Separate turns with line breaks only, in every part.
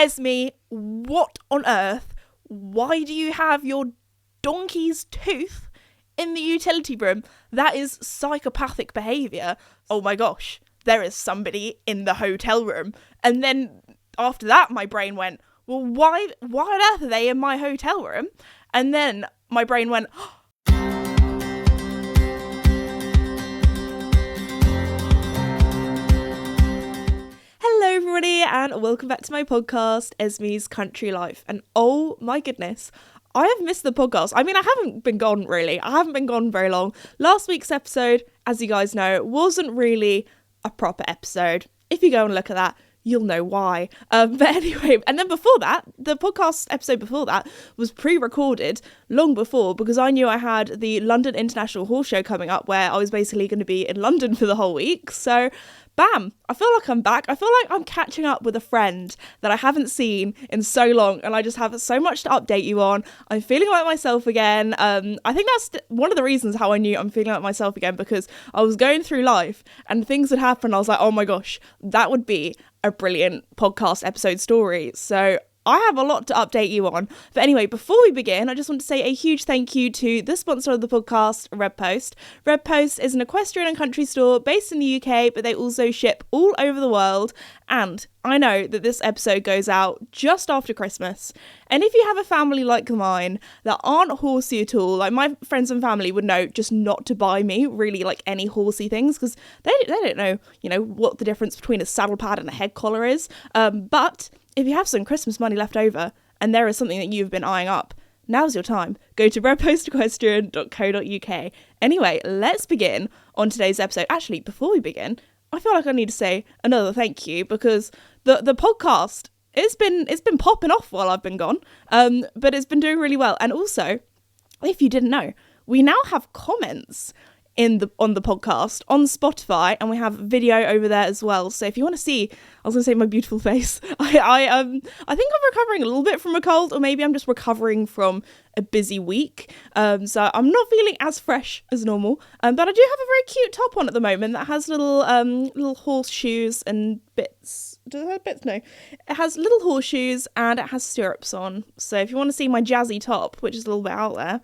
Esme, what on earth? Why do you have your donkey's tooth in the utility room? That is psychopathic behaviour. Oh my gosh, there is somebody in the hotel room. And then after that, my brain went, well, why on earth are they in my hotel room? And then my brain went, hello everybody and welcome back to my podcast, Esme's Country Life. And oh my goodness, I have missed the podcast. I mean, I haven't been gone really. I haven't been gone very long. Last week's episode, as you guys know, wasn't really a proper episode. If you go and look at that, you'll know why. But anyway, and then before that, the podcast episode before that was pre-recorded long before because I knew I had the London International Horse Show coming up where I was basically going to be in London for the whole week. So bam, I feel like I'm back. I feel like I'm catching up with a friend that I haven't seen in so long and I just have so much to update you on. I'm feeling like myself again. I think that's one of the reasons how I knew I'm feeling like myself again, because I was going through life and things would happen. I was like, oh my gosh, that would be a brilliant podcast episode story. So I have a lot to update you on. But anyway, before we begin, I just want to say a huge thank you to the sponsor of the podcast, Red Post. Red Post is an equestrian and country store based in the UK, but they also ship all over the world. And I know that this episode goes out just after Christmas. And if you have a family like mine that aren't horsey at all, like my friends and family would know just not to buy me really like any horsey things, because they don't know, what the difference between a saddle pad and a head collar is. But if you have some Christmas money left over and there is something that you've been eyeing up, now's your time. Go to redpostequestrian.co.uk. Anyway, let's begin on today's episode. Actually, before we begin, I feel like I need to say another thank you because the podcast, it's been popping off while I've been gone, but it's been doing really well. And also, if you didn't know, we now have comments on the podcast on Spotify, and we have video over there as well. So if you want to see, I was gonna say my beautiful face. I think I'm recovering a little bit from a cold, or maybe I'm just recovering from a busy week. So I'm not feeling as fresh as normal. But I do have a very cute top on at the moment that has little horseshoes and bits. Does it have bits? No. It has little horseshoes and it has stirrups on. So if you want to see my jazzy top, which is a little bit out there,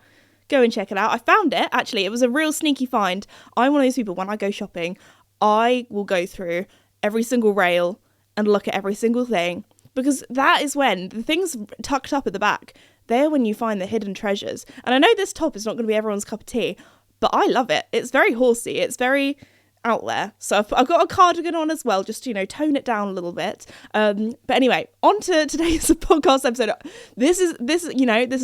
go and check it out. I found it, actually. It was a real sneaky find. I'm one of those people, when I go shopping, I will go through every single rail and look at every single thing, because that is when the things tucked up at the back, they're when you find the hidden treasures. And I know this top is not going to be everyone's cup of tea, but I love it. It's very horsey. It's very out there. So I've got a cardigan on as well, just to, tone it down a little bit. But anyway, on to today's podcast episode. This is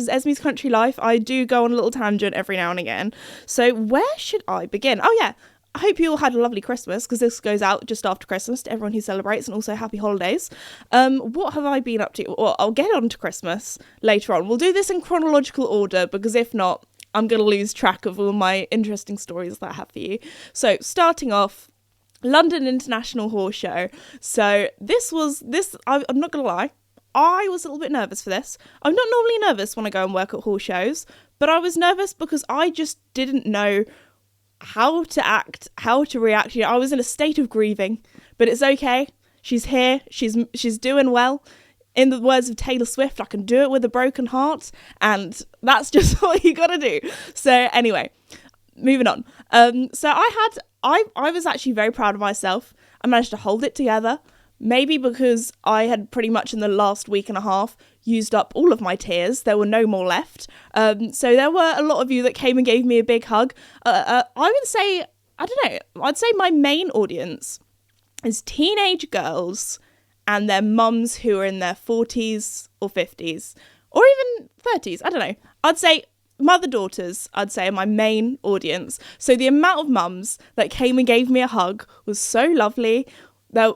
Esme's Country Life. I do go on a little tangent every now and again. So where should I begin? Oh yeah, I hope you all had a lovely Christmas, because this goes out just after Christmas to everyone who celebrates, and also happy holidays. What have I been up to? Well, I'll get on to Christmas later on. We'll do this in chronological order, because if not, I'm going to lose track of all my interesting stories that I have for you. So starting off, London International Horse Show. So I'm not going to lie, I was a little bit nervous for this. I'm not normally nervous when I go and work at horse shows, but I was nervous because I just didn't know how to act, how to react. I was in a state of grieving, but it's okay. She's here. She's doing well. In the words of Taylor Swift, I can do it with a broken heart, and that's just what you gotta do. So anyway, moving on. So I was actually very proud of myself. I managed to hold it together, maybe because I had pretty much in the last week and a half used up all of my tears. There were no more left. So there were a lot of you that came and gave me a big hug. I would say, I'd say my main audience is teenage girls and their mums who are in their 40s or 50s, or even 30s, I don't know. I'd say mother-daughters, are my main audience. So the amount of mums that came and gave me a hug was so lovely. There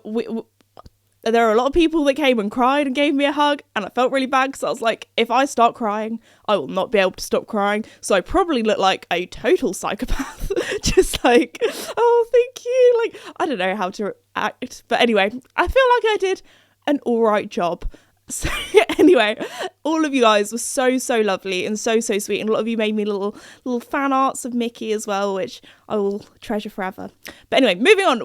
are a lot of people that came and cried and gave me a hug, and I felt really bad because I was like, if I start crying, I will not be able to stop crying. So I probably look like a total psychopath. Just like, oh, thank you. Like, I don't know how to act. But anyway, I feel like I did an all right job. So anyway, all of you guys were so lovely and so sweet, and a lot of you made me little fan arts of Mickey as well, which I will treasure forever. But anyway, moving on.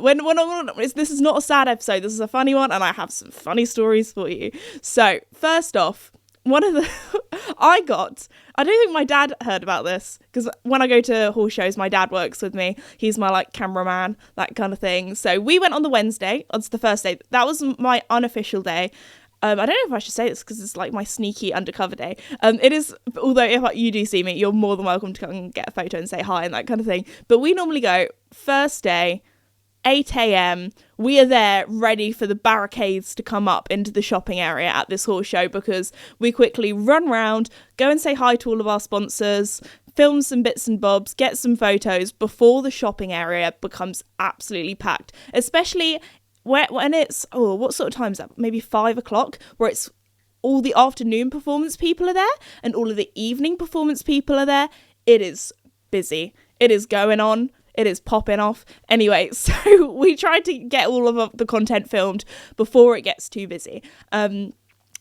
This is not a sad episode, this is a funny one, and I have some funny stories for you. So first off, one of the I don't think my dad heard about this, because when I go to horse shows, my dad works with me. He's my like cameraman, that kind of thing. So we went on the Wednesday. That's the first day. That was my unofficial day. I don't know if I should say this because it's like my sneaky undercover day. It is, although if you do see me, you're more than welcome to come and get a photo and say hi and that kind of thing. But we normally go first day, 8 a.m. We are there ready for the barricades to come up into the shopping area at this horse show, because we quickly run round, go and say hi to all of our sponsors, film some bits and bobs, get some photos before the shopping area becomes absolutely packed, especially when it's, what sort of time is that? Maybe 5 o'clock, where it's all the afternoon performance people are there and all of the evening performance people are there. It is busy. It is going on. It is popping off. Anyway, so we tried to get all of the content filmed before it gets too busy.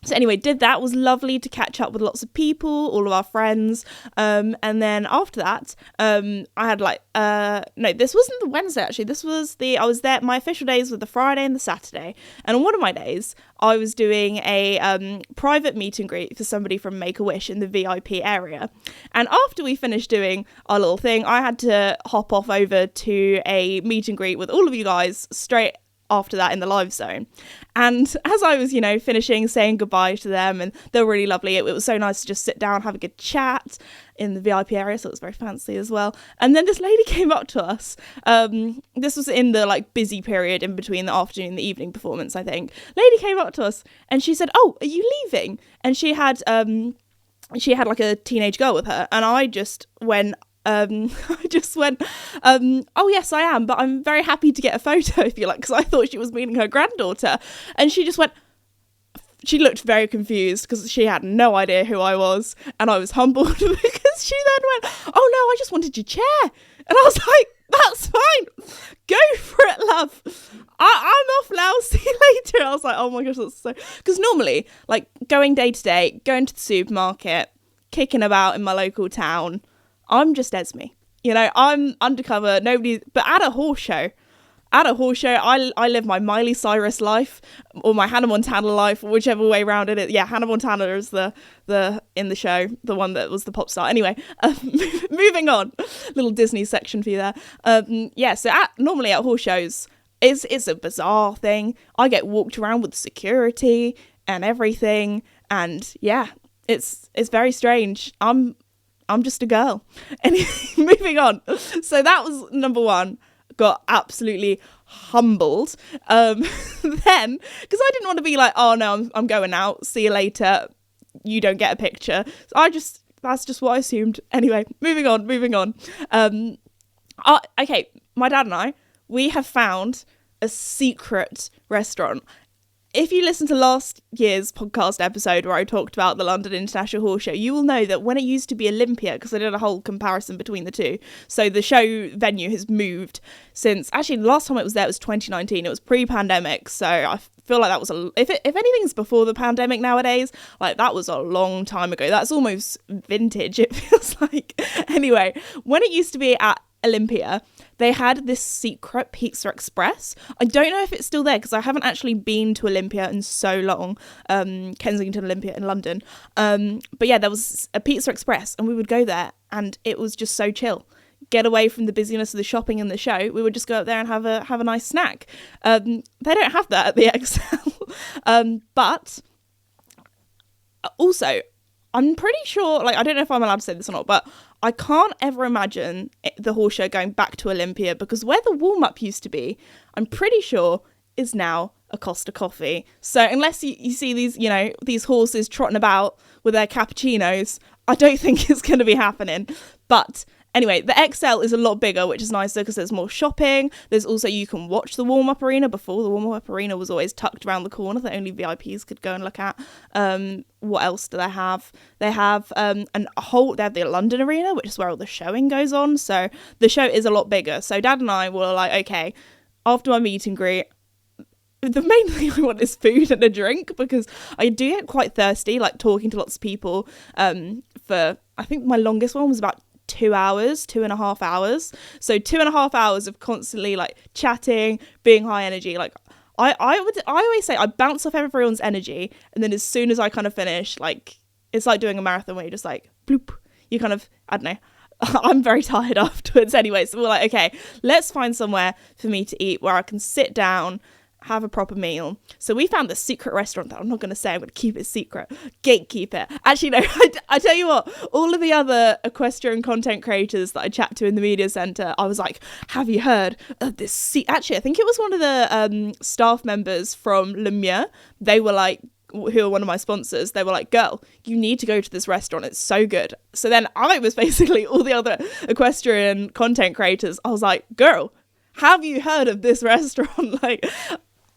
So anyway, did that. Was lovely to catch up with lots of people, all of our friends. And then after that, I had no, this wasn't the Wednesday actually. I was there, my official days were the Friday and the Saturday. And on one of my days, I was doing a private meet and greet for somebody from Make-A-Wish in the VIP area. And after we finished doing our little thing, I had to hop off over to a meet and greet with all of you guys straight after that in the live zone. And as I was, finishing, saying goodbye to them, and they were really lovely. It was so nice to just sit down, have a good chat in the VIP area, so it was very fancy as well. And then this lady came up to us. This was in the busy period in between the afternoon and the evening performance, I think. Lady came up to us and she said, "Oh, are you leaving?" And she had like a teenage girl with her, and I just went, oh yes I am, but I'm very happy to get a photo if you like, because I thought she was meeting her granddaughter. And she just went, she looked very confused because she had no idea who I was, and I was humbled because she then went, "Oh no, I just wanted your chair." And I was like, "That's fine, go for it, love. I'm off now, see you later." I was like, oh my gosh, that's so, because normally going day to day, going to the supermarket, kicking about in my local town, I'm just Esme. I'm undercover, but at a horse show, I live my Miley Cyrus life, or my Hannah Montana life, whichever way around it is. Yeah, Hannah Montana is the in the show, the one that was the pop star. Anyway, moving on, little Disney section for you there. So normally at horse shows, it's a bizarre thing. I get walked around with security and everything, and yeah, it's very strange. I'm just a girl. Anyway, moving on. So that was number one. Got absolutely humbled. Then, because I didn't want to be like, "Oh no, I'm going out. See you later. You don't get a picture." So that's just what I assumed. Anyway, moving on. Okay, my dad and I, we have found a secret restaurant. If you listen to last year's podcast episode where I talked about the London International Horse Show, you will know that when it used to be Olympia, because I did a whole comparison between the two, so the show venue has moved since, actually the last time it was there was 2019, it was pre-pandemic, so I feel like that was, if anything's before the pandemic nowadays, that was a long time ago. That's almost vintage, it feels like. Anyway, when it used to be at Olympia, they had this secret Pizza Express. I don't know if it's still there because I haven't actually been to Olympia in so long, Kensington Olympia in London. But yeah, there was a Pizza Express and we would go there and it was just so chill. Get away from the busyness of the shopping and the show. We would just go up there and have a nice snack. They don't have that at the XL. But also, I'm pretty sure, I don't know if I'm allowed to say this or not, but I can't ever imagine the horse show going back to Olympia, because where the warm-up used to be, I'm pretty sure is now a Costa Coffee. So unless you see these horses trotting about with their cappuccinos, I don't think it's going to be happening. But anyway, the XL is a lot bigger, which is nicer because there's more shopping. There's also, you can watch the warm-up arena. Before, the warm-up arena was always tucked around the corner that only VIPs could go and look at. What else do they have? They have they have the London arena, which is where all the showing goes on. So the show is a lot bigger. So Dad and I were like, okay, after my meet and greet, the main thing I want is food and a drink, because I do get quite thirsty, like talking to lots of people. For, I think my longest one was about 2.5 hours. So 2.5 hours of constantly like chatting, being high energy. Like I always say I bounce off everyone's energy, and then as soon as I kind of finish, like it's like doing a marathon where you're just like bloop, you kind of, I don't know. I'm very tired afterwards anyway, so we're like, okay, let's find somewhere for me to eat where I can sit down, have a proper meal. So we found this secret restaurant that I'm not going to say, I'm going to keep it secret, gatekeep it. Actually, no, I tell you what, all of the other equestrian content creators that I chat to in the media centre, I was like, have you heard of this? Actually, I think it was one of the staff members from Lemire. They were like, who are one of my sponsors, they were like, girl, you need to go to this restaurant, it's so good. So then I was basically all the other equestrian content creators, I was like, girl, have you heard of this restaurant? Like,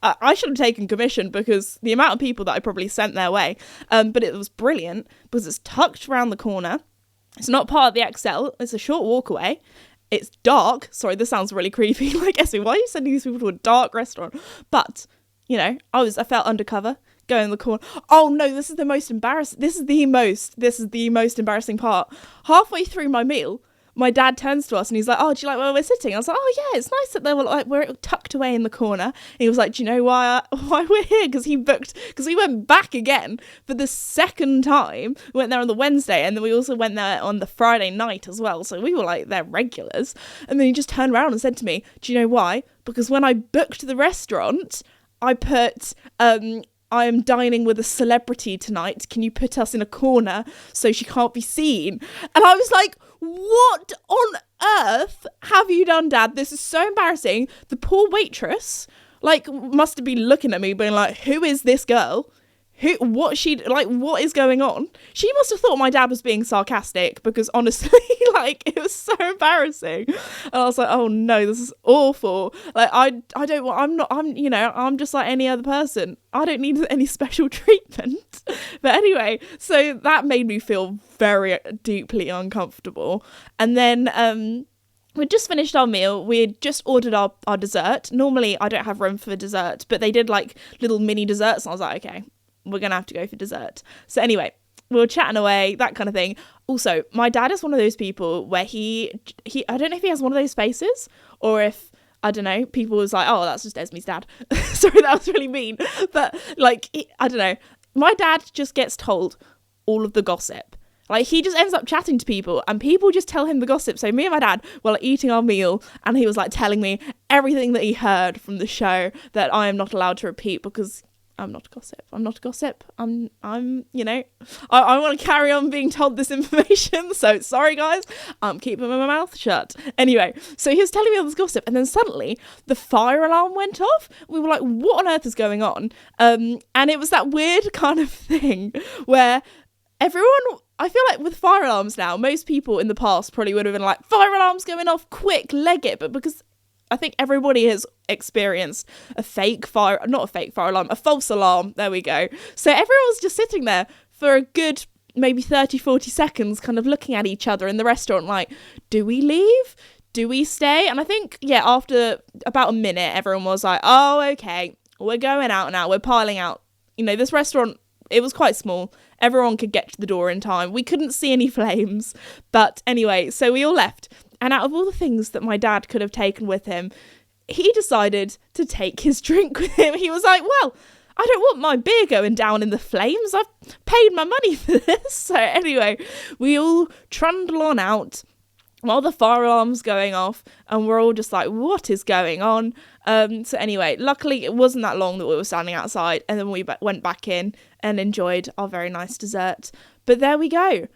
I should have taken commission, because the amount of people that I probably sent their way, but it was brilliant because it's tucked around the corner. It's not part of the XL, it's a short walk away. It's dark. Sorry, this sounds really creepy. Like, Esme, why are you sending these people to a dark restaurant? But, you know, I felt undercover. Go in the corner. Oh no, this is the most embarrassing. This is the most embarrassing part. Halfway through my meal, my dad turns to us and he's like, oh, do you like where we're sitting? I was like, oh yeah, it's nice that they were like, we're tucked away in the corner. And he was like, do you know why we're here? Because we went back again for the second time. We went there on the Wednesday, and then we also went there on the Friday night as well. So we were like, they're regulars. And then he just turned around and said to me, do you know why? Because when I booked the restaurant, I put, I am dining with a celebrity tonight. Can you put us in a corner so she can't be seen? And I was like, what on earth have you done, Dad? This is so embarrassing. The poor waitress, like, must have been looking at me being like, who is this girl? What is going on? She must have thought my dad was being sarcastic, because honestly, like, it was so embarrassing. And I was like, oh no, this is awful. Like, I'm just like any other person. I don't need any special treatment. But anyway, so that made me feel very deeply uncomfortable. And then, we'd just finished our meal. We had just ordered our dessert. Normally, I don't have room for dessert, but they did like little mini desserts. And I was like, okay, we're going to have to go for dessert. So anyway, we were chatting away, that kind of thing. Also, my dad is one of those people where he I don't know if he has one of those faces, or if, I don't know, people was like, oh, that's just Esme's dad. Sorry, that was really mean. But like, I don't know. My dad just gets told all of the gossip. Like, he just ends up chatting to people, and people just tell him the gossip. So me and my dad were like eating our meal, and he was like telling me everything that he heard from the show that I am not allowed to repeat, because I'm not a gossip. I'm, you know, I want to carry on being told this information. So sorry, guys. I'm keeping my mouth shut. Anyway, so he was telling me all this gossip, and then suddenly the fire alarm went off. We were like, what on earth is going on? And it was that weird kind of thing where everyone, I feel like with fire alarms now, most people in the past probably would have been like, fire alarm's going off, quick, leg it. But because I think everybody has experienced a false alarm. There we go. So everyone was just sitting there for a good maybe 30-40 seconds, kind of looking at each other in the restaurant like, do we leave? Do we stay? And I think, yeah, after about a minute, everyone was like, oh, okay, we're going out now. We're piling out. You know, this restaurant, it was quite small. Everyone could get to the door in time. We couldn't see any flames. But anyway, so we all left. And out of all the things that my dad could have taken with him, he decided to take his drink with him. He was like, well, I don't want my beer going down in the flames. I've paid my money for this. So anyway, we all trundle on out while the fire alarm's going off, and we're all just like, what is going on? So anyway, luckily it wasn't that long that we were standing outside, and then we went back in and enjoyed our very nice dessert. But there we go.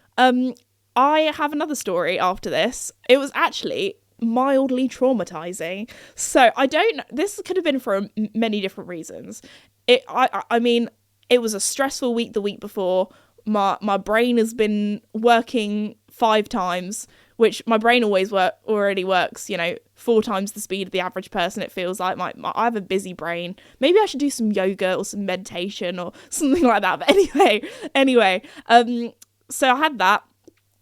I have another story after this. It was actually mildly traumatizing. So I don't know. This could have been for many different reasons. I mean, it was a stressful week the week before. My brain has been working 5 times, which my brain already works, 4 times the speed of the average person, it feels like. I have a busy brain. Maybe I should do some yoga or some meditation or something like that. But anyway, so I had that.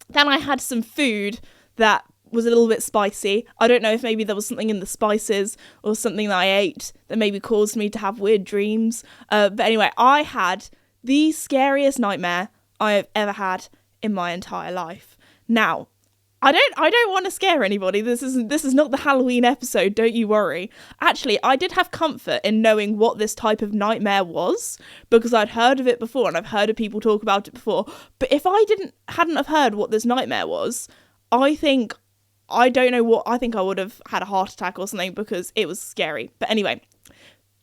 Then I had some food that was a little bit spicy. I don't know if maybe there was something in the spices or something that I ate that maybe caused me to have weird dreams. But anyway, I had the scariest nightmare I have ever had in my entire life. Now, I don't want to scare anybody. This is not the Halloween episode, don't you worry. Actually, I did have comfort in knowing what this type of nightmare was, because I'd heard of it before and I've heard of people talk about it before. But if I hadn't have heard what this nightmare was, I think I would have had a heart attack or something, because it was scary. But anyway,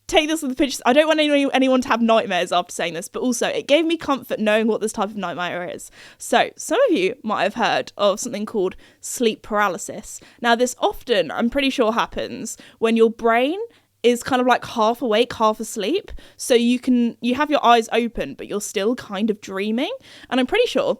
take this with the pinch. I don't want anyone to have nightmares after saying this, but also it gave me comfort knowing what this type of nightmare is. So some of you might have heard of something called sleep paralysis. Now, this often, I'm pretty sure, happens when your brain is kind of like half awake, half asleep. So you have your eyes open, but you're still kind of dreaming. And I'm pretty sure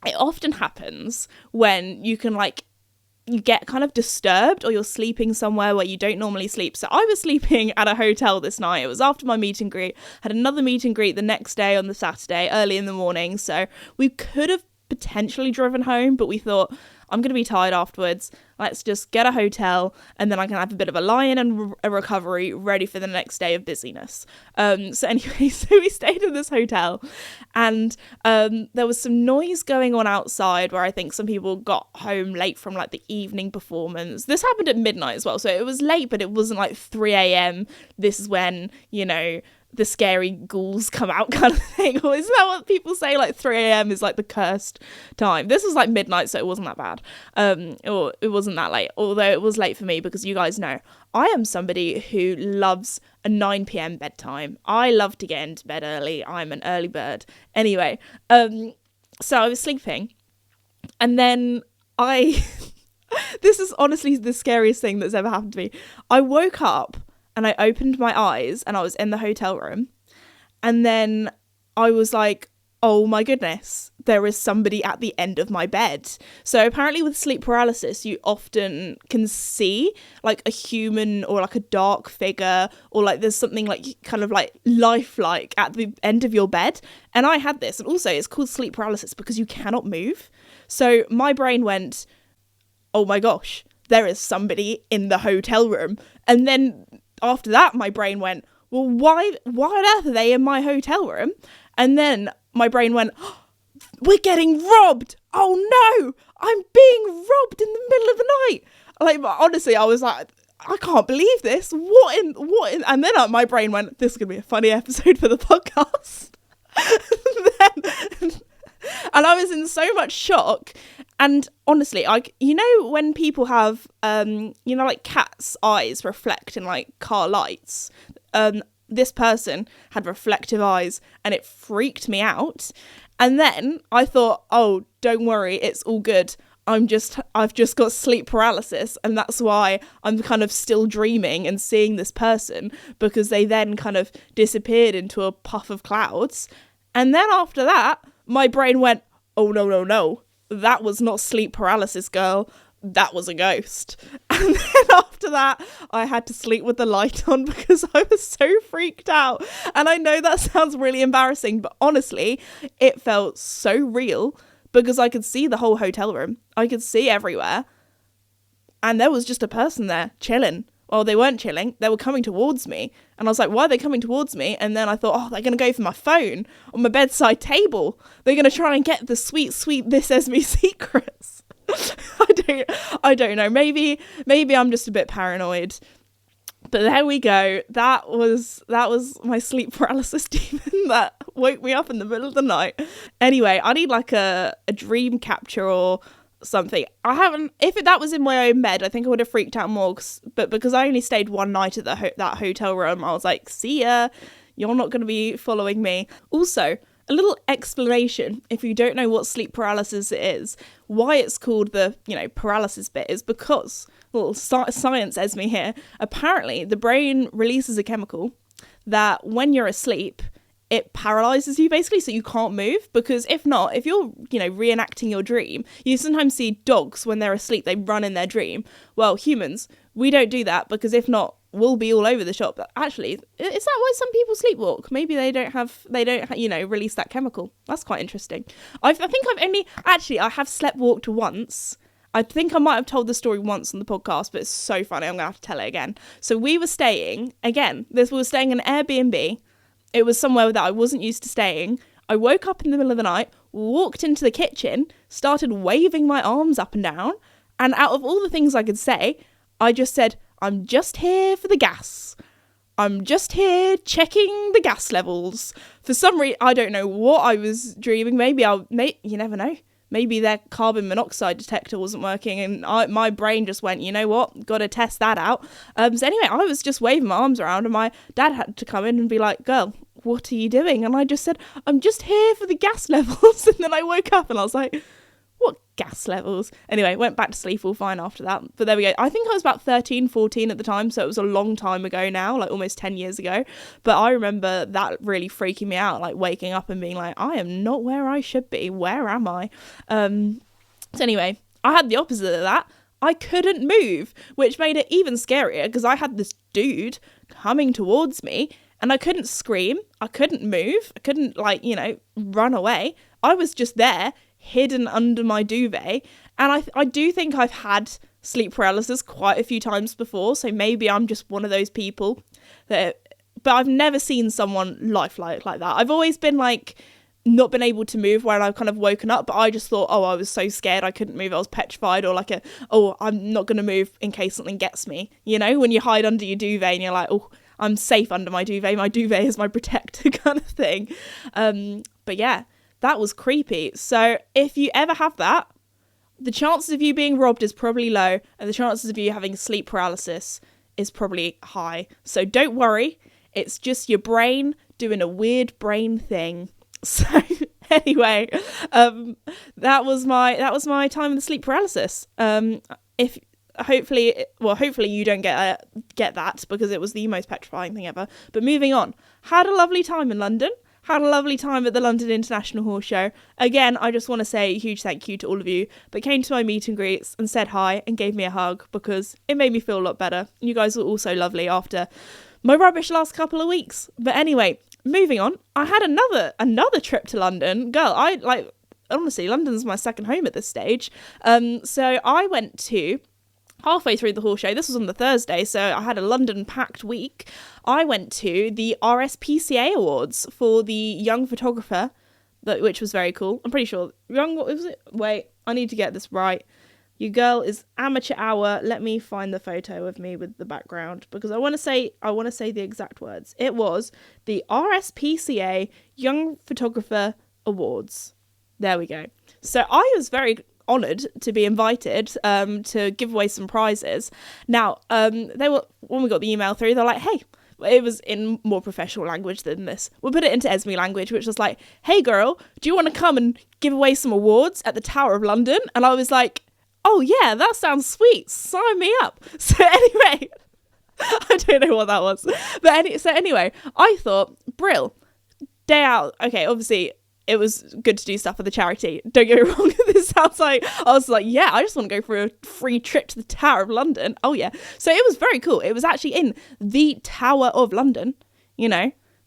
it often happens when you get kind of disturbed, or you're sleeping somewhere where you don't normally sleep. So I was sleeping at a hotel this night. It was after my meet and greet. Had another meet and greet the next day on the Saturday, early in the morning. So we could have potentially driven home, but we thought, I'm going to be tired afterwards. Let's just get a hotel, and then I can have a bit of a lie-in and a recovery ready for the next day of busyness. So anyway, so we stayed in this hotel, and there was some noise going on outside where I think some people got home late from like the evening performance. This happened at midnight as well, so it was late, but it wasn't like 3 a.m. This is when, the scary ghouls come out kind of thing. Or isn't that what people say? Like 3 a.m. is like the cursed time. This was like midnight, so it wasn't that bad. Or it wasn't that late. Although it was late for me, because you guys know, I am somebody who loves a 9 p.m. bedtime. I love to get into bed early. I'm an early bird. Anyway, so I was sleeping, and then this is honestly the scariest thing that's ever happened to me. I woke up, and I opened my eyes, and I was in the hotel room. And then I was like, oh my goodness, there is somebody at the end of my bed. So apparently with sleep paralysis, you often can see like a human or like a dark figure, or like there's something like kind of like lifelike at the end of your bed. And I had this. And also it's called sleep paralysis because you cannot move. So my brain went, oh my gosh, there is somebody in the hotel room. And then after that, my brain went, well, why on earth are they in my hotel room? And then my brain went, oh, we're getting robbed. Oh no, I'm being robbed in the middle of the night. Like, honestly, I was like, I can't believe this. What in? And then my brain went, this is going to be a funny episode for the podcast. And I was in so much shock. And honestly, when people have, like cats' eyes reflect in like car lights, this person had reflective eyes, and it freaked me out. And then I thought, oh, don't worry, it's all good. I've just got sleep paralysis, and that's why I'm kind of still dreaming and seeing this person, because they then kind of disappeared into a puff of clouds. And then after that, my brain went, oh, no, that was not sleep paralysis, girl. That was a ghost. And then after that, I had to sleep with the light on because I was so freaked out. And I know that sounds really embarrassing, but honestly, it felt so real because I could see the whole hotel room. I could see everywhere. And there was just a person there chilling. Well, they weren't chilling. They were coming towards me. And I was like, why are they coming towards me? And then I thought, oh, they're going to go for my phone on my bedside table. They're going to try and get the sweet, This Esme secrets. I don't know. Maybe I'm just a bit paranoid. But there we go. That was my sleep paralysis demon that woke me up in the middle of the night. Anyway, I need like a dream capture or something. I haven't. If that was in my own bed, I think I would have freaked out more. But because I only stayed one night at that hotel room, I was like, see ya. You're not going to be following me. Also, a little explanation, if you don't know what sleep paralysis is, why it's called the, paralysis bit is because, little science Esme here, apparently the brain releases a chemical that when you're asleep, it paralyzes you basically, so you can't move. Because if you're, reenacting your dream, you sometimes see dogs when they're asleep, they run in their dream. Well, humans, we don't do that because if not, we'll be all over the shop. But actually, is that why some people sleepwalk? Maybe they don't release that chemical. That's quite interesting. I have sleepwalked once, I think I might have told the story once on the podcast, but it's so funny. I'm going to have to tell it again. So we were staying, again, we were staying in an Airbnb. It was somewhere that I wasn't used to staying. I woke up in the middle of the night, walked into the kitchen, started waving my arms up and down. And out of all the things I could say, I just said, I'm just here for the gas. I'm just here checking the gas levels. For some reason, I don't know what I was dreaming. Maybe you never know. Maybe their carbon monoxide detector wasn't working and my brain just went, you know what, got to test that out. So anyway, I was just waving my arms around and my dad had to come in and be like, girl, what are you doing? And I just said, I'm just here for the gas levels. And then I woke up and I was like, what gas levels? Anyway, went back to sleep all fine after that. But there we go. I think I was about 13, 14 at the time. So it was a long time ago now, like almost 10 years ago. But I remember that really freaking me out, like waking up and being like, I am not where I should be. Where am I? So anyway, I had the opposite of that. I couldn't move, which made it even scarier because I had this dude coming towards me and I couldn't scream. I couldn't move. I couldn't run away. I was just there, hidden under my duvet. And I do think I've had sleep paralysis quite a few times before, so maybe I'm just one of those people but I've never seen someone lifelike like that. I've always been not been able to move when I've kind of woken up, but I just thought, I was so scared I couldn't move, I was petrified, or I'm not going to move in case something gets me, when you hide under your duvet and you're like, I'm safe under my duvet is my protector kind of thing. But yeah, that was creepy. So if you ever have that, the chances of you being robbed is probably low, and the chances of you having sleep paralysis is probably high. So don't worry, it's just your brain doing a weird brain thing. So anyway, that was my time with sleep paralysis. Hopefully you don't get that, because it was the most petrifying thing ever. But moving on, had a lovely time in London. Had a lovely time at the London International Horse Show. Again, I just want to say a huge thank you to all of you that came to my meet and greets and said hi and gave me a hug, because it made me feel a lot better. You guys were also lovely after my rubbish last couple of weeks. But anyway, moving on, I had another trip to London. Girl, honestly, London's my second home at this stage. So I went to, halfway through the horse show, this was on the Thursday, so I had a London packed week. I went to the RSPCA Awards for the young photographer, which was very cool. I'm pretty sure what was it? Wait, I need to get this right. Your girl is amateur hour. Let me find the photo of me with the background, because I want to say the exact words. It was the RSPCA Young Photographer Awards. There we go. So I was very honoured to be invited to give away some prizes. Now, when we got the email through, they're like, hey, it was in more professional language than this. We'll put it into Esme language, which was like, hey girl, do you want to come and give away some awards at the Tower of London? And I was like, oh yeah, that sounds sweet. Sign me up. So anyway, I don't know what that was. But anyway, I thought, brill, day out. Okay, obviously, it was good to do stuff for the charity. Don't get me wrong. This sounds like, I was like, yeah, I just want to go for a free trip to the Tower of London. Oh yeah. So it was very cool. It was actually in the Tower of London,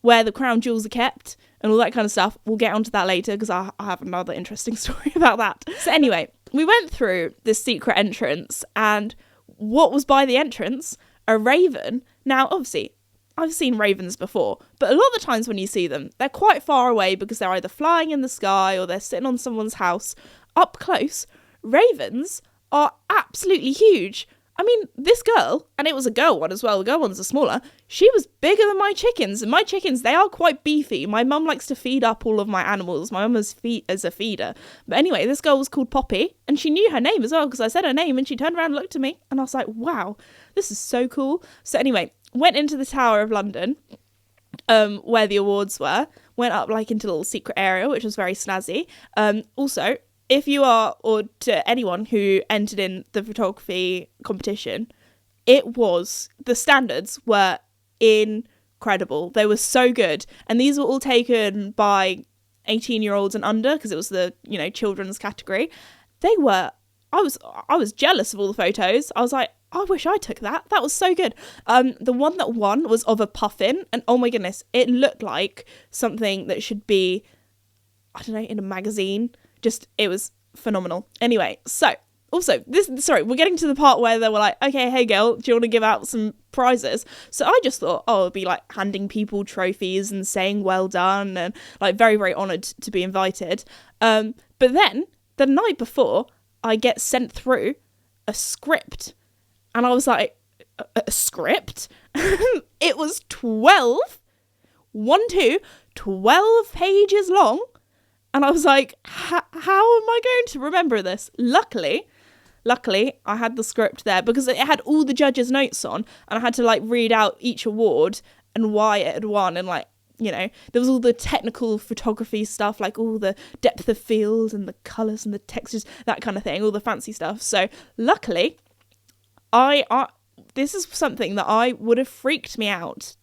where the crown jewels are kept and all that kind of stuff. We'll get onto that later, because I have another interesting story about that. So anyway, we went through this secret entrance, and what was by the entrance? A raven. Now, obviously, I've seen ravens before, but a lot of the times when you see them, they're quite far away because they're either flying in the sky or they're sitting on someone's house. Up close, ravens are absolutely huge. I mean, this girl, and it was a girl one as well, the girl ones are smaller, she was bigger than my chickens, and my chickens, they are quite beefy. My mum likes to feed up all of my animals. My mum is a feeder. But anyway, this girl was called Poppy, and she knew her name as well, because I said her name, and she turned around and looked at me, and I was like, wow, this is so cool. So anyway, went into the Tower of London, where the awards were, went up into a little secret area, which was very snazzy. Also, if you are, or to anyone who entered in the photography competition, the standards were incredible. They were so good. And these were all taken by 18-year-olds and under, because it was the, children's category. I was jealous of all the photos. I was like, I wish I took that. That was so good. The one that won was of a puffin, and oh my goodness, it looked like something that should be, I don't know, in a magazine. It was phenomenal. Anyway, so also, we're getting to the part where they were like, okay, hey girl, do you want to give out some prizes? So I just thought, oh, it'd be like handing people trophies and saying well done, and like very, very honoured to be invited. But then the night before, I get sent through a script, and I was like, a script? It was 12 pages long, and I was like, how am I going to remember this? Luckily, I had the script there because it had all the judges' notes on, and I had to like read out each award and why it had won, and like, you know, there was all the technical photography stuff, like all the depth of field and the colours and the textures, that kind of thing, all the fancy stuff. So luckily, this is something that I would have freaked me out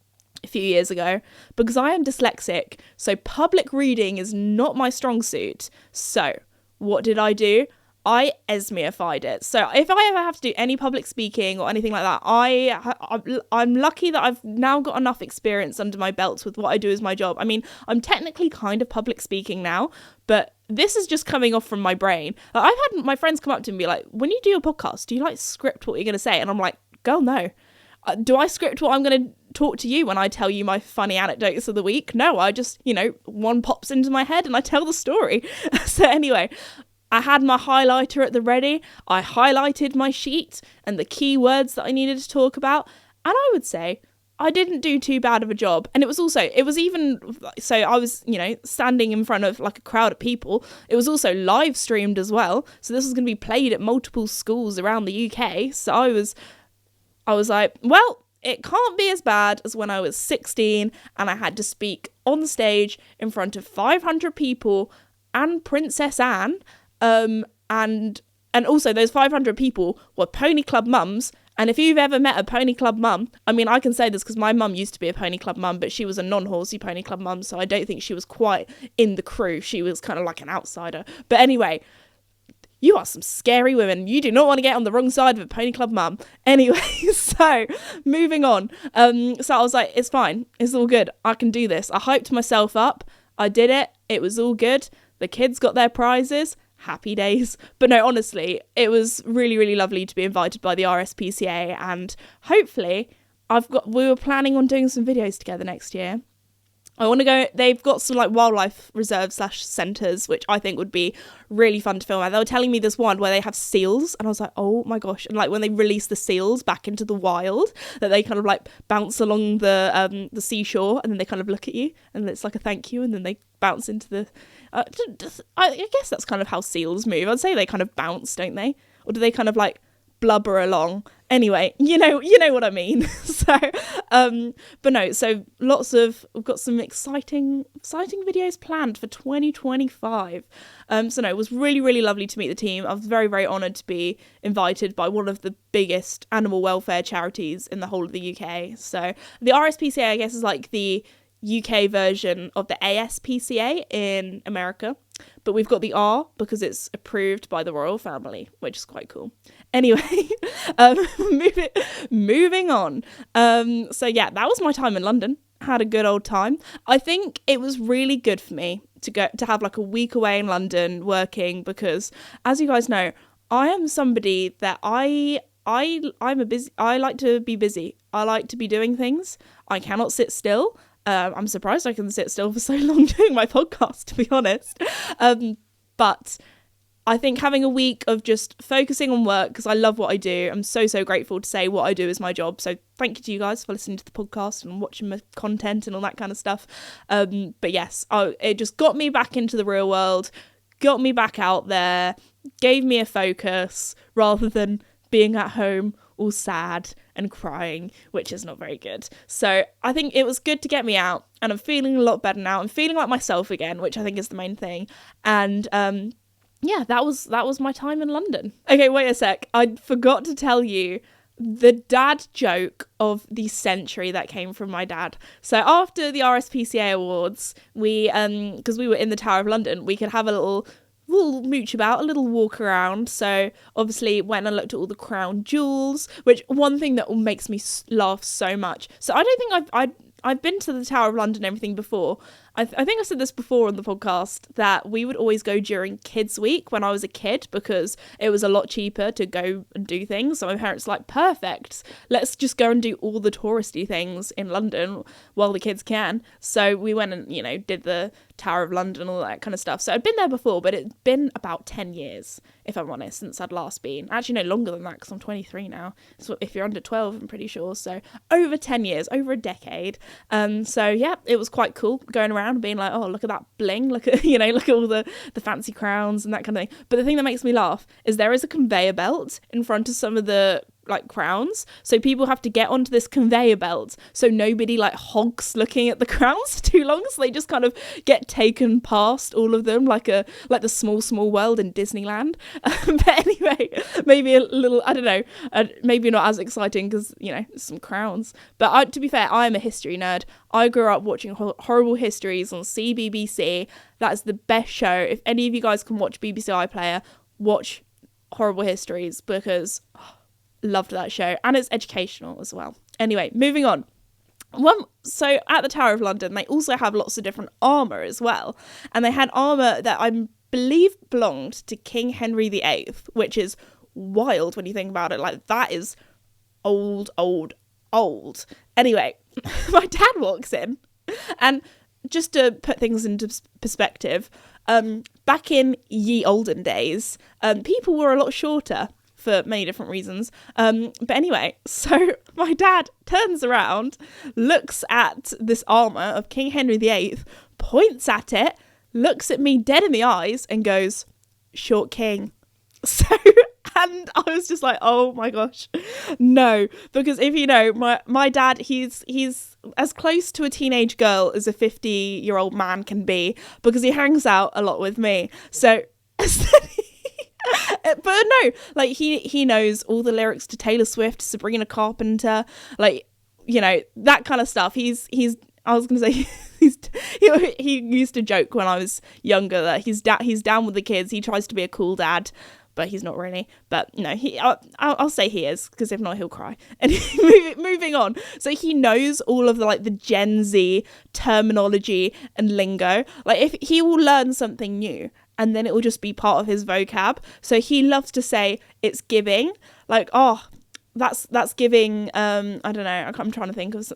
a few years ago because I am dyslexic, so public reading is not my strong suit. So what did I do? I Esmeified it. So if I ever have to do any public speaking or anything like that, I'm lucky that I've now got enough experience under my belt with what I do as my job. I mean, I'm technically kind of public speaking now, but this is just coming off from my brain. Like, I've had my friends come up to me and be like, when you do your podcast, do you like script what you're going to say? And I'm like, girl, no. Do I script what I'm going to talk to you when I tell you my funny anecdotes of the week? No, I just, one pops into my head and I tell the story. So anyway, I had my highlighter at the ready. I highlighted my sheet and the key words that I needed to talk about. And I would say I didn't do too bad of a job. And I was, standing in front of like a crowd of people. It was also live streamed as well. So this was going to be played at multiple schools around the UK. So I was like, well, it can't be as bad as when I was 16 and I had to speak on stage in front of 500 people and Princess Anne. And also those 500 people were Pony Club mums. And if you've ever met a Pony Club mum, I mean, I can say this because my mum used to be a Pony Club mum, but she was a non-horsey Pony Club mum, so I don't think she was quite in the crew. She was kind of like an outsider. But anyway, you are some scary women. You do not want to get on the wrong side of a Pony Club mum. Anyway, so moving on. So I was like, it's fine. It's all good. I can do this. I hyped myself up. I did it. It was all good. The kids got their prizes. Happy days. But no, honestly, it was really, really lovely to be invited by the RSPCA, and hopefully we were planning on doing some videos together next year. I want to go, they've got some like wildlife reserves / centres, which I think would be really fun to film at. They were telling me this one where they have seals, and I was like, oh my gosh. And like when they release the seals back into the wild, that they kind of like bounce along the seashore, and then they kind of look at you, and it's like a thank you, and then they bounce into the... I guess that's kind of how seals move. I'd say they kind of bounce, don't they? Or do they kind of like blubber along? Anyway, you know what I mean. So, but no, so we've got some exciting videos planned for 2025. So no, it was really, really lovely to meet the team. I was very, very honoured to be invited by one of the biggest animal welfare charities in the whole of the UK. So the RSPCA, I guess, is like the UK version of the ASPCA in America, but we've got the R because it's approved by the royal family, which is quite cool. Anyway, moving on. So yeah, that was my time in London. Had a good old time. I think it was really good for me to have like a week away in London working, because as you guys know, I am somebody that I like to be busy. I like to be doing things. I cannot sit still. I'm surprised I can sit still for so long doing my podcast, to be honest. But I think having a week of just focusing on work, because I love what I do. I'm so, so grateful to say what I do is my job. So thank you to you guys for listening to the podcast and watching my content and all that kind of stuff. But yes, it just got me back into the real world, got me back out there, gave me a focus rather than being at home all sad and crying, which is not very good. So I think it was good to get me out, and I'm feeling a lot better now. I'm feeling like myself again, which I think is the main thing. And yeah, that was my time in London. Okay, wait a sec. I forgot to tell you the dad joke of the century that came from my dad. So after the RSPCA awards, we because we were in the Tower of London, we could have a little mooch about, a little walk around. So obviously went and looked at all the crown jewels, which one thing that makes me laugh so much. So I don't think I've been to the Tower of London and everything before, I think I said this before on the podcast, that we would always go during Kids Week when I was a kid because it was a lot cheaper to go and do things. So my parents were like, perfect, let's just go and do all the touristy things in London while the kids can. So we went and, you know, did the Tower of London, all that kind of stuff. So I'd been there before, but it's been about 10 years, if I'm honest, since I'd last been. Actually, no, longer than that, because I'm 23 now. So if you're under 12, I'm pretty sure. So over 10 years, over a decade. So yeah, it was quite cool going around and being like, oh, look at that bling, look at, you know, look at all the fancy crowns and that kind of thing. But the thing that makes me laugh is there is a conveyor belt in front of some of the like crowns, so people have to get onto this conveyor belt so nobody like hogs looking at the crowns too long, so they just kind of get taken past all of them like the small world in Disneyland. But anyway, maybe a little, I don't know, maybe not as exciting because, you know, some crowns. But to be fair, I am a history nerd. I grew up watching Horrible Histories on CBBC. That is the best show. If any of you guys can watch BBC iPlayer, watch Horrible Histories, because loved that show, and it's educational as well. Anyway, moving on. So at the Tower of London, they also have lots of different armour as well, and they had armour that I believe belonged to King Henry VIII, which is wild when you think about it. Like, that is old. Anyway, my dad walks in, and just to put things into perspective, back in ye olden days, people were a lot shorter for many different reasons. But anyway, so my dad turns around, looks at this armour of King Henry VIII, points at it, looks at me dead in the eyes and goes, "Short king." So, and I was just like, oh my gosh, no. Because if you know, my dad, he's as close to a teenage girl as a 50-year-old man can be, because he hangs out a lot with me. So, but no, like he knows all the lyrics to Taylor Swift, Sabrina Carpenter, like, you know, that kind of stuff. He's I was gonna say he used to joke when I was younger that he's down with the kids. He tries to be a cool dad, but he's not really. But no, I'll say he is, because if not, he'll cry. And moving on. So he knows all of the Gen Z terminology and lingo. Like, if he will learn something new, and then it will just be part of his vocab. So he loves to say it's giving, like, oh, that's giving, I don't know, I'm trying to think of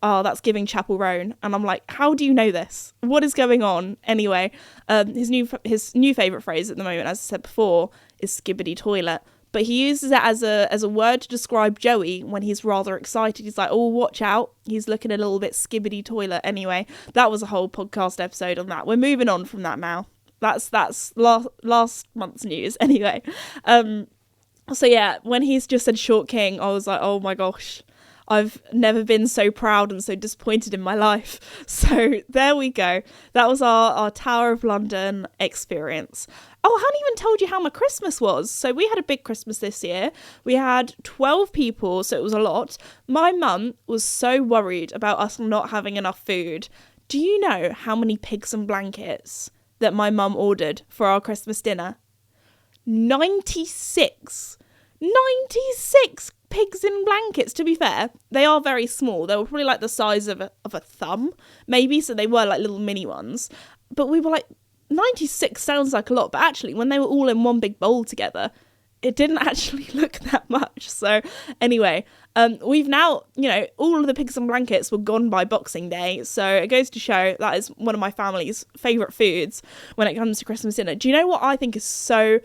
that's giving Chapel Roan. And I'm like, how do you know this? What is going on? Anyway, his new favourite phrase at the moment, as I said before, is skibbity toilet. But he uses it as a word to describe Joey when he's rather excited. He's like, oh, watch out, he's looking a little bit skibbity toilet. Anyway, that was a whole podcast episode on that. We're moving on from that now. That's last month's news. Anyway, so yeah, when he's just said short king, I was like, oh my gosh, I've never been so proud and so disappointed in my life. So there we go. That was our Tower of London experience. Oh, I haven't even told you how my Christmas was. So we had a big Christmas this year. We had 12 people, so it was a lot. My mum was so worried about us not having enough food. Do you know how many pigs and blankets that my mum ordered for our Christmas dinner? 96 pigs in blankets. To be fair, they are very small. They were probably like the size of a thumb, maybe, so they were like little mini ones. But we were like, 96 sounds like a lot, but actually when they were all in one big bowl together, it didn't actually look that much. So anyway, we've now, you know, all of the pigs and blankets were gone by Boxing Day. So it goes to show that is one of my family's favourite foods when it comes to Christmas dinner. Do you know what I think is so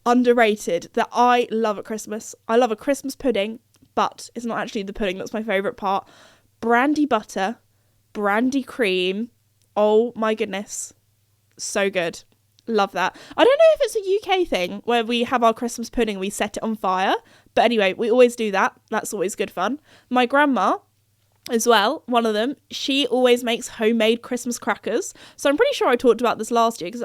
underrated that I love at Christmas? I love a Christmas pudding, but it's not actually the pudding that's my favourite part. Brandy butter, brandy cream. Oh my goodness. So good. Love that. I don't know if it's a UK thing where we have our Christmas pudding, we set it on fire. But anyway, we always do that. That's always good fun. My grandma as well, one of them, she always makes homemade Christmas crackers. So I'm pretty sure I talked about this last year, because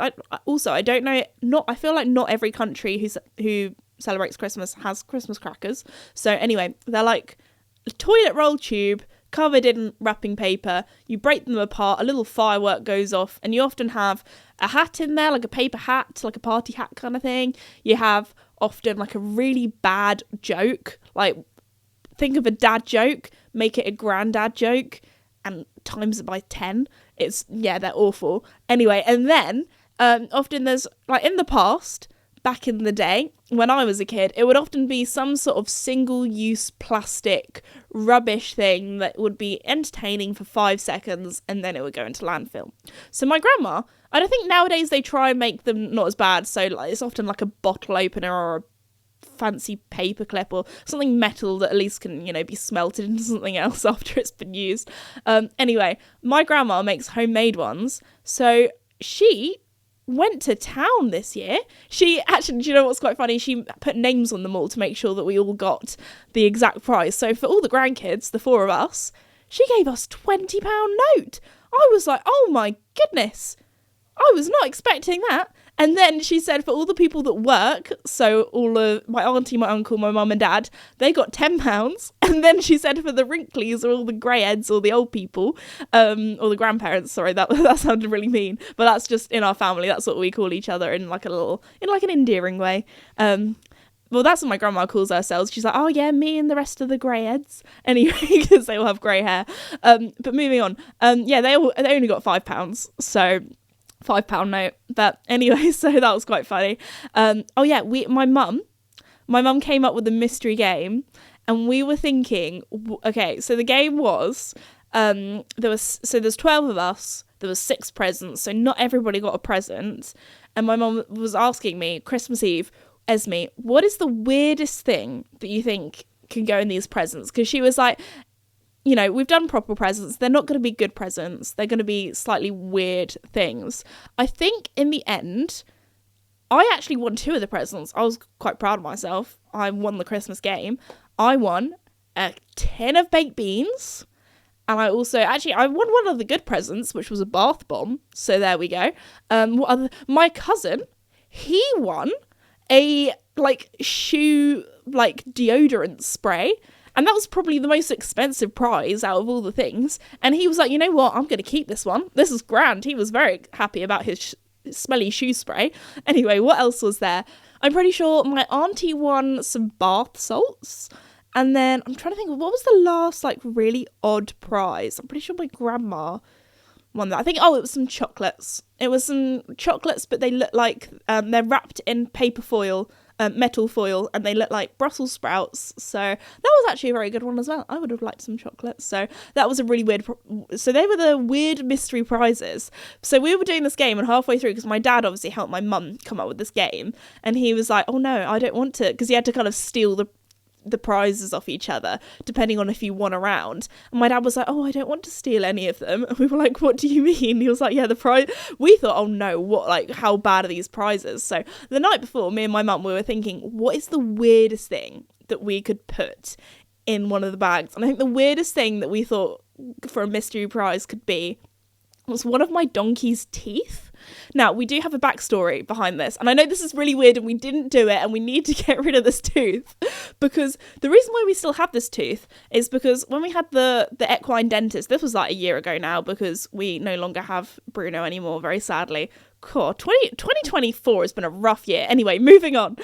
I don't know, I feel like not every country who celebrates Christmas has Christmas crackers. So anyway, they're like a toilet roll tube covered in wrapping paper. You break them apart, a little firework goes off, and you often have a hat in there, like a paper hat, like a party hat kind of thing. You have often like a really bad joke, like think of a dad joke, make it a granddad joke, and times it by 10. They're awful. Anyway, and then often there's, like, in the past, back in the day, when I was a kid, it would often be some sort of single-use plastic rubbish thing that would be entertaining for 5 seconds, and then it would go into landfill. So my grandma, I don't think nowadays they try and make them not as bad, so like it's often like a bottle opener or a fancy paper clip or something metal that at least can, be smelted into something else after it's been used. Anyway, my grandma makes homemade ones, so she went to town this year. She actually, do you know what's quite funny? She put names on them all to make sure that we all got the exact price. So for all the grandkids, the 4 of us, she gave us £20 note. I was like, oh my goodness, I was not expecting that. And then she said for all the people that work, so all of my auntie, my uncle, my mum and dad, they got £10. And then she said for the wrinklies or all the greyheads or the old people, or the grandparents, sorry, that sounded really mean, but that's just in our family, that's what we call each other in like an endearing way. Well, that's what my grandma calls ourselves. She's like, oh yeah, me and the rest of the greyheads. Anyway, because they all have grey hair. But moving on. They only got £5, so £5 note. But anyway, so that was quite funny. My mum came up with a mystery game, and we were thinking, okay, so the game was, there's 12 of us, there was 6 presents, so not everybody got a present. And my mum was asking me, Christmas Eve, Esme, what is the weirdest thing that you think can go in these presents? Because she was like, we've done proper presents. They're not going to be good presents. They're going to be slightly weird things. I think in the end, I actually won 2 of the presents. I was quite proud of myself. I won the Christmas game. I won a tin of baked beans. And I won one of the good presents, which was a bath bomb. So there we go. My cousin, he won a shoe deodorant spray, and that was probably the most expensive prize out of all the things. And he was like, you know what, I'm gonna keep this one, this is grand. He was very happy about his smelly shoe spray. Anyway, what else was there? I'm pretty sure my auntie won some bath salts, and then I'm trying to think of what was the last really odd prize. I'm pretty sure my grandma won that. I think, it was some chocolates. It was some chocolates, but they look like they're wrapped in paper foil, metal foil, and they look like Brussels sprouts. So that was actually a very good one as well. I would have liked some chocolates. So that was a really weird. So they were the weird mystery prizes. So we were doing this game, and halfway through, because my dad obviously helped my mum come up with this game, and he was like, oh no, I don't want to, because he had to kind of steal the prizes off each other depending on if you won a round. And my dad was like, oh, I don't want to steal any of them. And we were like, what do you mean? He was like, yeah, the prize. We thought, oh no, how bad are these prizes? So the night before, me and my mum, we were thinking, what is the weirdest thing that we could put in one of the bags? And I think the weirdest thing that we thought for a mystery prize could be was one of my donkey's teeth. Now, we do have a backstory behind this, and I know this is really weird and we didn't do it, and we need to get rid of this tooth, because the reason why we still have this tooth is because when we had the equine dentist, this was a year ago now, because we no longer have Bruno anymore, very sadly. God, 2024 has been a rough year. Anyway, moving on.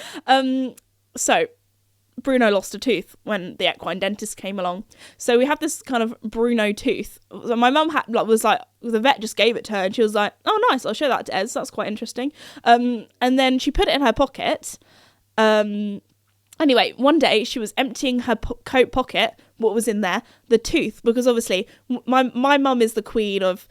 So Bruno lost a tooth when the equine dentist came along. So we have this kind of Bruno tooth. So my mum was like, the vet just gave it to her, and she was like, oh nice, I'll show that to Ez, that's quite interesting. And then she put it in her pocket. Anyway, one day she was emptying her coat pocket. What was in there? The tooth, because obviously my mum is the queen of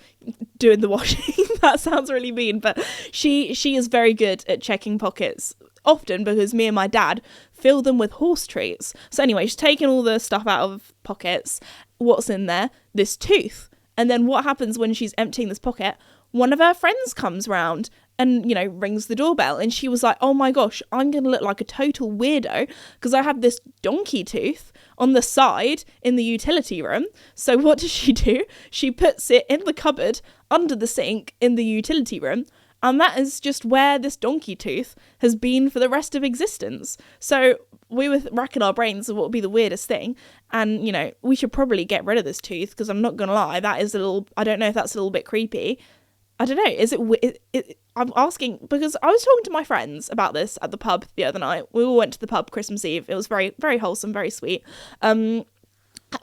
doing the washing. That sounds really mean, but she is very good at checking pockets, often because me and my dad fill them with horse treats. So anyway, she's taken all the stuff out of pockets. What's in there? This tooth. And then what happens when she's emptying this pocket? One of her friends comes round and, rings the doorbell. And she was like, oh my gosh, I'm going to look like a total weirdo because I have this donkey tooth on the side in the utility room. So what does she do? She puts it in the cupboard under the sink in the utility room. And that is just where this donkey tooth has been for the rest of existence. So we were racking our brains of what would be the weirdest thing. And, we should probably get rid of this tooth, because I'm not going to lie, that is I don't know if that's a little bit creepy. I don't know. Is it I'm asking, because I was talking to my friends about this at the pub the other night. We all went to the pub Christmas Eve. It was very, very wholesome, very sweet.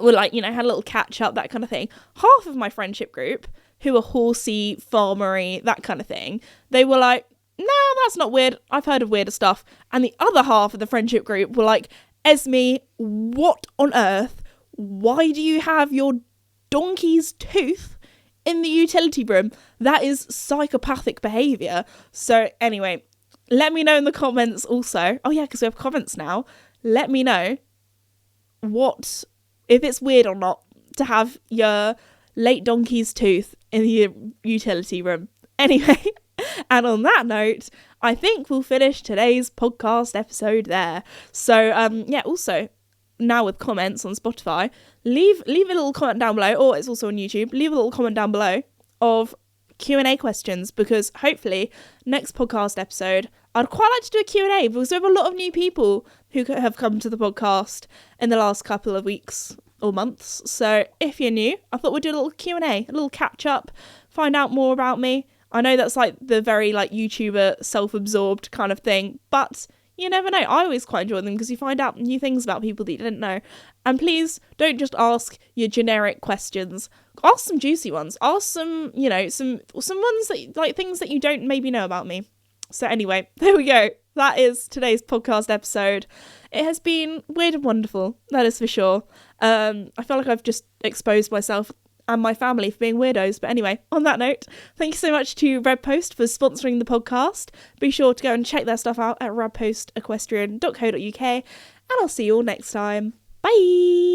were like, you know, had a little catch up, that kind of thing. Half of my friendship group, who are horsey, farmery, that kind of thing, they were like, no, that's not weird. I've heard of weirder stuff. And the other half of the friendship group were like, Esme, what on earth? Why do you have your donkey's tooth in the utility room? That is psychopathic behaviour. So anyway, let me know in the comments also. Oh yeah, because we have comments now. Let me know if it's weird or not to have your late donkey's tooth in the utility room. Anyway, and on that note, I think we'll finish today's podcast episode there. So also now with comments on Spotify, leave a little comment down below, or it's also on YouTube, leave a little comment down below of Q&A questions, because hopefully next podcast episode I'd quite like to do a Q&A, because we have a lot of new people who have come to the podcast in the last couple of weeks or months. So if you're new, I thought we'd do a little Q&A, a little catch up, find out more about me. I know that's like the very like YouTuber self-absorbed kind of thing, but you never know. I always quite enjoy them because you find out new things about people that you didn't know. And please don't just ask your generic questions. Ask some juicy ones. Ask some, you know, some ones that like things that you don't maybe know about me. So anyway, there we go. That is today's podcast episode. It has been weird and wonderful, that is for sure. I feel like I've just exposed myself and my family for being weirdos. But anyway, on that note, thank you so much to Red Post for sponsoring the podcast. Be sure to go and check their stuff out at redpostequestrian.co.uk, and I'll see you all next time. Bye!